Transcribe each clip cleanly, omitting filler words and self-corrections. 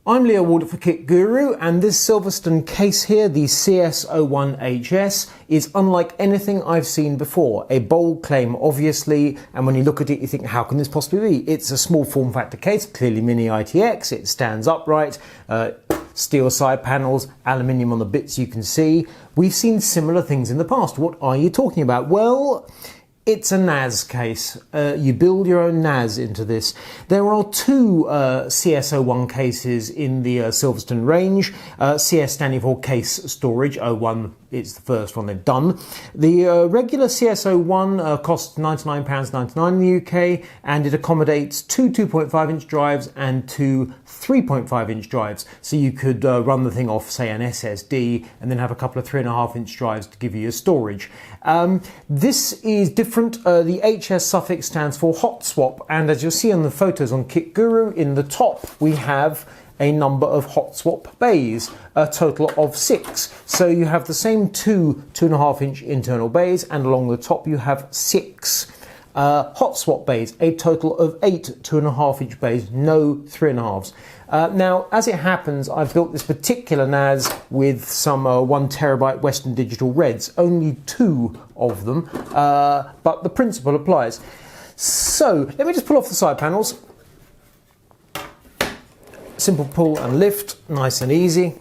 I'm Leo Walder for Kit Guru, and this SilverStone case here, the CS01-HS, is unlike anything I've seen before. A bold claim, obviously, and when you look at it, you think, how can this possibly be? It's a small form factor case, clearly mini ITX, it stands upright, steel side panels, aluminium on the bits you can see. We've seen similar things in the past. What are you talking about? Well, it's a NAS case. You build your own NAS into this. There are two CS01 cases in the SilverStone range. CS standing for case storage. 01 it's the first one they've done. The regular CS01 costs £99.99 in the UK, and it accommodates two 2.5 inch drives and two 3.5 inch drives. So you could run the thing off, say, an SSD, and then have a couple of 3.5 inch drives to give you your storage. This is different. The HS suffix stands for hot swap, and as you'll see on the photos on Kit Guru, in the top we have a number of hot swap bays, a total of 6. So you have the same two 2.5 inch internal bays, and along the top you have 6 hot swap bays, a total of 8 2.5 inch bays, no 3.5s. Now, as it happens, I've built this particular NAS with some 1 terabyte Western Digital Reds, only 2 of them, but the principle applies. So let me just pull off the side panels. Simple pull and lift, nice and easy.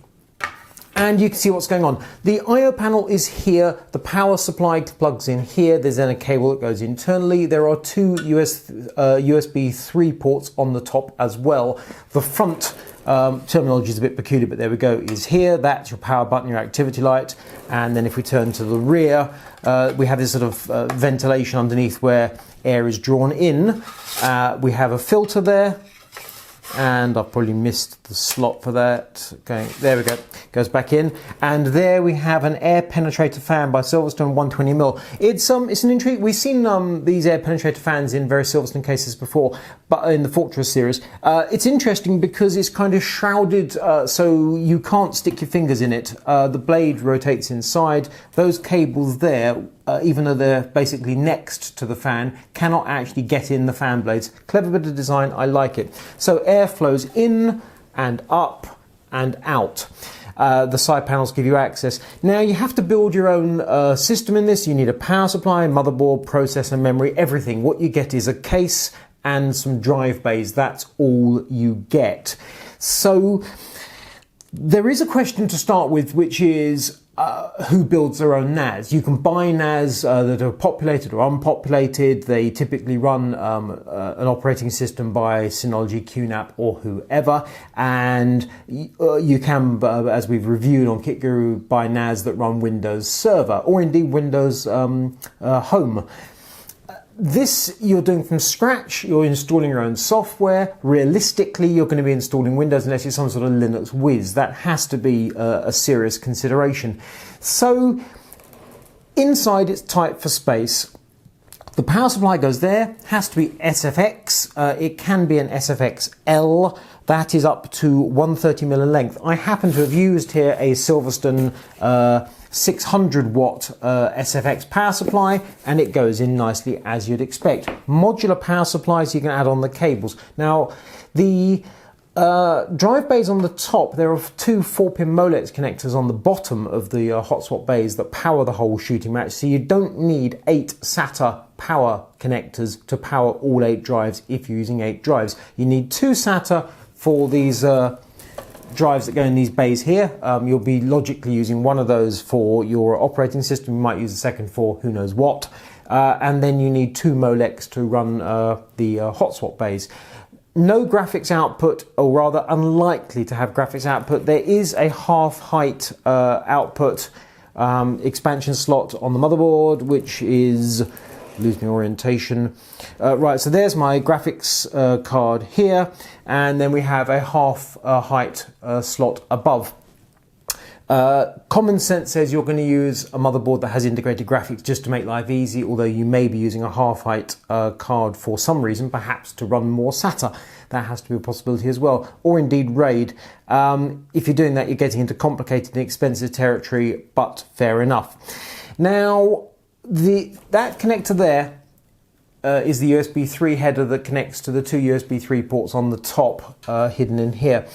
And you can see what's going on. The I/O panel is here, the power supply plugs in here, there's then a cable that goes internally. There are two USB 3 ports on the top as well. The front terminology is a bit peculiar, but there we go, is here. That's your power button, your activity light. And then if we turn to the rear, we have this sort of ventilation underneath where air is drawn in. We have a filter there. And I've probably missed the slot for that. Okay, there we go. Goes back in, and there we have an air penetrator fan by SilverStone 120mm. It's an intrigue. We've seen these air penetrator fans in various SilverStone cases before, but in the Fortress series, it's interesting because it's kind of shrouded, so you can't stick your fingers in it. The blade rotates inside. Those cables there, even though they're basically next to the fan, cannot actually get in the fan blades. Clever bit of design, I like it. So air flows in and up and out. The side panels give you access. Now you have to build your own system in this. You need a power supply, motherboard, processor, memory, everything. What you get is a case and some drive bays. That's all you get. So there is a question to start with, which is who builds their own NAS? You can buy NAS that are populated or unpopulated. They typically run an operating system by Synology, QNAP, or whoever. And you can, as we've reviewed on Kit Guru, buy NAS that run Windows Server or indeed Windows Home. This you're doing from scratch. You're installing your own software. Realistically, you're going to be installing Windows unless you're some sort of Linux whiz. That has to be a serious consideration. So inside it's tight for space. The power supply goes there, has to be SFX. It can be an SFX-L. That is up to 130mm in length. I happen to have used here a SilverStone 600 watt SFX power supply, and it goes in nicely as you'd expect. Modular power supplies you can add on the cables. Now, the drive bays on the top, there are 2 4-pin Molex connectors on the bottom of the hot swap bays that power the whole shooting match, so you don't need 8 SATA power connectors to power all 8 drives if you're using 8 drives. You need 2 SATA for these drives that go in these bays here. You'll be logically using one of those for your operating system. You might use the second for who knows what. And then you need 2 Molex to run the hot swap bays. No graphics output, or rather unlikely to have graphics output. There is a half height output expansion slot on the motherboard, which is, lose my orientation. Right, so there's my graphics card here, and then we have a half height slot above. Common sense says you're going to use a motherboard that has integrated graphics just to make life easy, although you may be using a half-height card for some reason, perhaps to run more SATA. That has to be a possibility as well, or indeed RAID. If you're doing that, you're getting into complicated and expensive territory, but fair enough. Now, that connector there is the USB 3 header that connects to the 2 USB 3 ports on the top, hidden in here.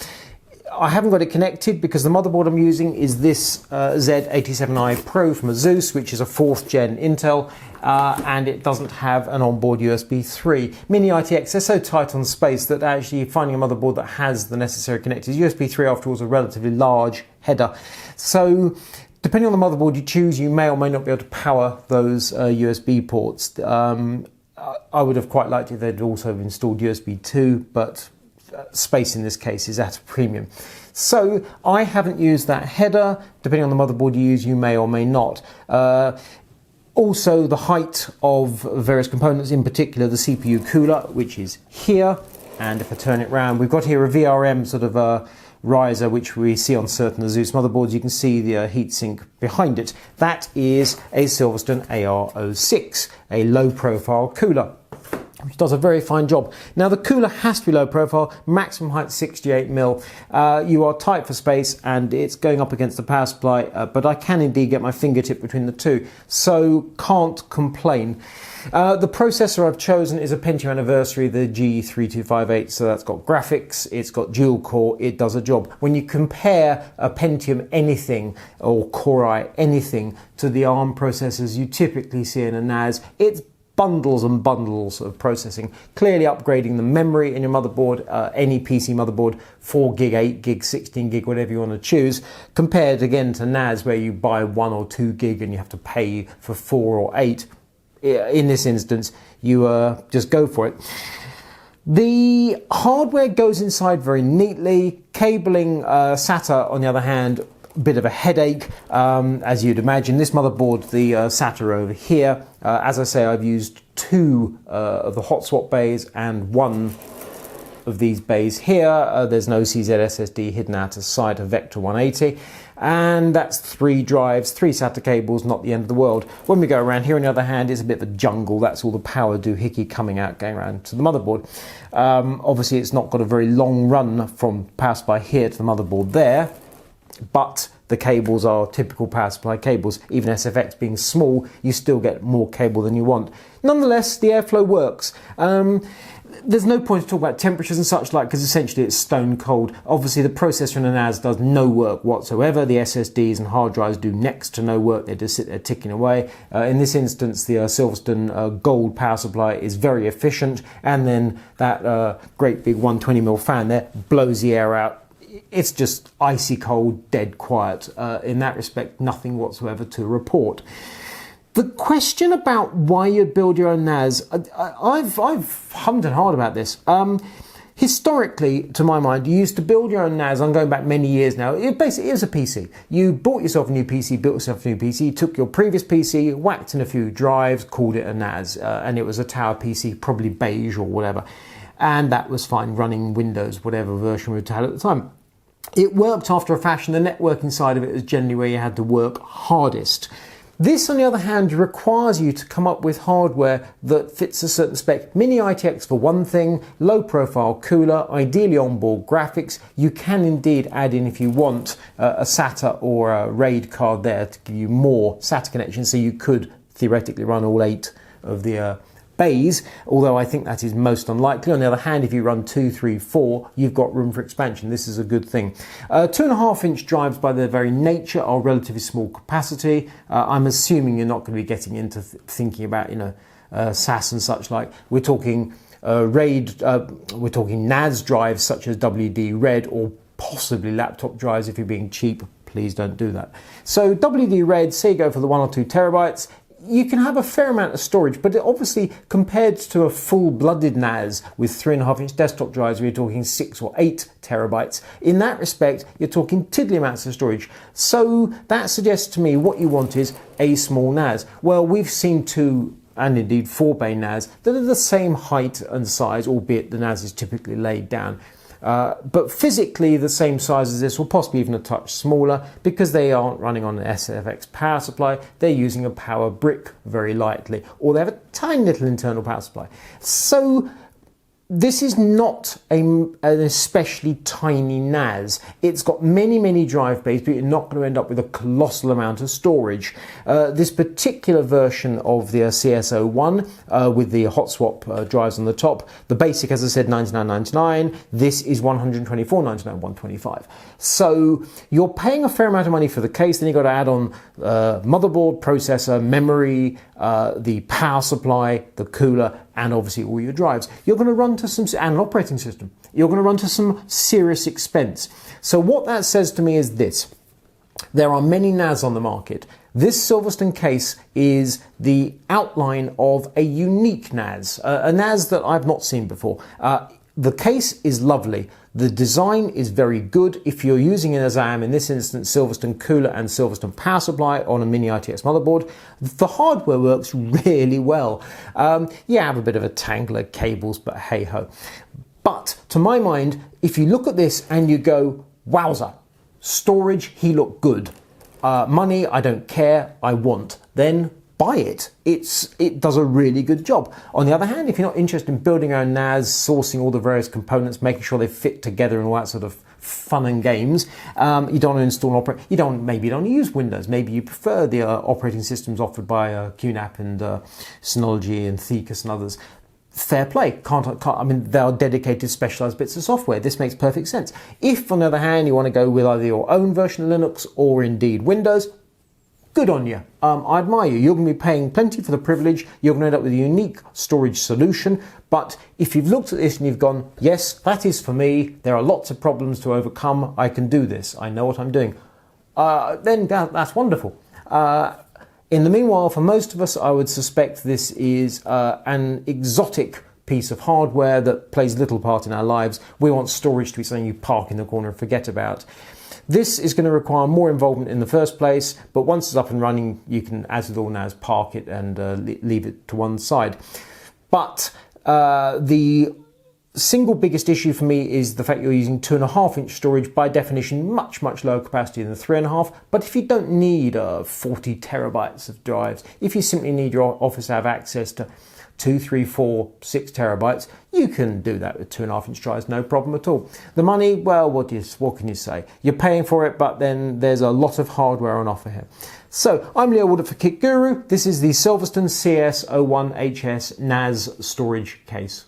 I haven't got it connected because the motherboard I'm using is this Z87i Pro from Asus, which is a 4th gen Intel, and it doesn't have an onboard USB 3. Mini ITX, they're so tight on space that actually finding a motherboard that has the necessary connectors. USB 3 after all is a relatively large header. So depending on the motherboard you choose, you may or may not be able to power those USB ports. I would have quite liked it if they'd also have installed USB 2, but space in this case is at a premium. So I haven't used that header. Depending on the motherboard you use, you may or may not. Also, the height of various components, in particular the CPU cooler, which is here. And if I turn it around, we've got here a VRM sort of riser, which we see on certain Asus motherboards. You can see the heatsink behind it. That is a SilverStone AR06, a low-profile cooler, which does a very fine job. Now the cooler has to be low profile, maximum height 68mm. You are tight for space and it's going up against the power supply, but I can indeed get my fingertip between the two, so can't complain. The processor I've chosen is a Pentium Anniversary, the G3258, so that's got graphics, it's got dual core, it does a job. When you compare a Pentium anything or Core i anything to the ARM processors you typically see in a NAS, it's bundles and bundles of processing. Clearly upgrading the memory in your motherboard, any PC motherboard, 4 gig, 8 gig, 16 gig, whatever you want to choose, compared again to NAS where you buy 1 or 2 gig and you have to pay for 4 or 8. In this instance, you just go for it. The hardware goes inside very neatly. Cabling SATA, on the other hand, bit of a headache, as you'd imagine. This motherboard, the SATA over here, as I say, I've used 2 of the hot swap bays and 1 of these bays here. There's no CZ SSD hidden out of sight, a Vector 180, and that's 3 drives, 3 SATA cables, not the end of the world. When we go around here, on the other hand, it's a bit of a jungle. That's all the power doohickey coming out, going around to the motherboard. Obviously, it's not got a very long run from power supply here to the motherboard there, but the cables are typical power supply cables. Even SFX being small, you still get more cable than you want. Nonetheless, the airflow works. There's no point to talk about temperatures and such like, because essentially it's stone cold. Obviously the processor in a NAS does no work whatsoever. The SSDs and hard drives do next to no work. They just sit there ticking away. In this instance, the Silverstone Gold power supply is very efficient, and then that great big 120mm fan there blows the air out. It's just icy cold, dead quiet. In that respect, nothing whatsoever to report. The question about why you'd build your own NAS, I've hummed and hawed about this. Historically, to my mind, you used to build your own NAS. I'm going back many years now. It basically is a PC. You bought yourself a new PC, built yourself a new PC, took your previous PC, whacked in a few drives, called it a NAS, and it was a tower PC, probably beige or whatever. And that was fine, running Windows, whatever version we had at the time. It worked after a fashion. The networking side of it is generally where you had to work hardest. This, on the other hand, requires you to come up with hardware that fits a certain spec. Mini ITX for one thing, low profile cooler, ideally onboard graphics. You can indeed add in, if you want, a SATA or a RAID card there to give you more SATA connections, so you could theoretically run all 8 of the bays, although I think that is most unlikely. On the other hand, if you run 2, 3, 4, you've got room for expansion. This is a good thing. 2.5-inch drives by their very nature are relatively small capacity. I'm assuming you're not going to be getting into thinking about, SAS and such like. We're talking RAID, we're talking NAS drives such as WD Red, or possibly laptop drives if you're being cheap. Please don't do that. So WD Red, say you go for the 1 or 2 terabytes. You can have a fair amount of storage, but obviously compared to a full-blooded NAS with 3.5-inch desktop drives, we're talking 6 or 8 terabytes. In that respect, you're talking tiddly amounts of storage. So that suggests to me what you want is a small NAS. Well, we've seen 2 and indeed 4-bay NAS that are the same height and size, albeit the NAS is typically laid down. But physically the same size as this, or possibly even a touch smaller, because they aren't running on an SFX power supply. They're using a power brick very lightly, or they have a tiny little internal power supply. So This is not an especially tiny NAS. It's got many drive bays, but you're not going to end up with a colossal amount of storage. This particular version of the CS01 with the hot swap drives on the top, the basic, as I said, $99.99. This is $124.99, $125. So you're paying a fair amount of money for the case. Then you've got to add on motherboard, processor, memory, the power supply, the cooler, and obviously all your drives. You're going to run to and an operating system. You're going to run to some serious expense. So what that says to me is this. There are many NAS on the market. This SilverStone case is the outline of a unique NAS, a NAS that I've not seen before. The case is lovely. The design is very good. If you're using it, as I am in this instance, SilverStone cooler and SilverStone power supply on a mini ITX motherboard, the hardware works really well. You have a bit of a tangle of cables, but hey ho. But to my mind, if you look at this and you go, wowza, storage, he looked good. Money, I don't care, I want. Then buy it. It does a really good job. On the other hand, if you're not interested in building your own NAS, sourcing all the various components, making sure they fit together and all that sort of fun and games, you don't want to install an maybe you don't use Windows. Maybe you prefer the operating systems offered by QNAP and Synology and Thecus and others. Fair play. I mean, there are dedicated specialized bits of software. This makes perfect sense. If, on the other hand, you want to go with either your own version of Linux or indeed Windows, good on you. I admire you. You're going to be paying plenty for the privilege. You're going to end up with a unique storage solution. But if you've looked at this and you've gone, yes, that is for me. There are lots of problems to overcome. I can do this. I know what I'm doing. Then that's wonderful. In the meanwhile, for most of us, I would suspect this is an exotic piece of hardware that plays little part in our lives. We want storage to be something you park in the corner and forget about. This is going to require more involvement in the first place, but once it's up and running, you can, as with all NAS, park it and leave it to one side. But the single biggest issue for me is the fact you're using 2.5-inch storage, by definition much lower capacity than the 3.5. But if you don't need 40 terabytes of drives, if you simply need your office to have access to 2, 3, 4, 6 terabytes, you can do that with 2.5-inch drives, no problem at all. The money, well, what can you say? You're paying for it, but then there's a lot of hardware on offer here. So, I'm Leo Woodard for Kit Guru. This is the SilverStone CS01-HS NAS storage case.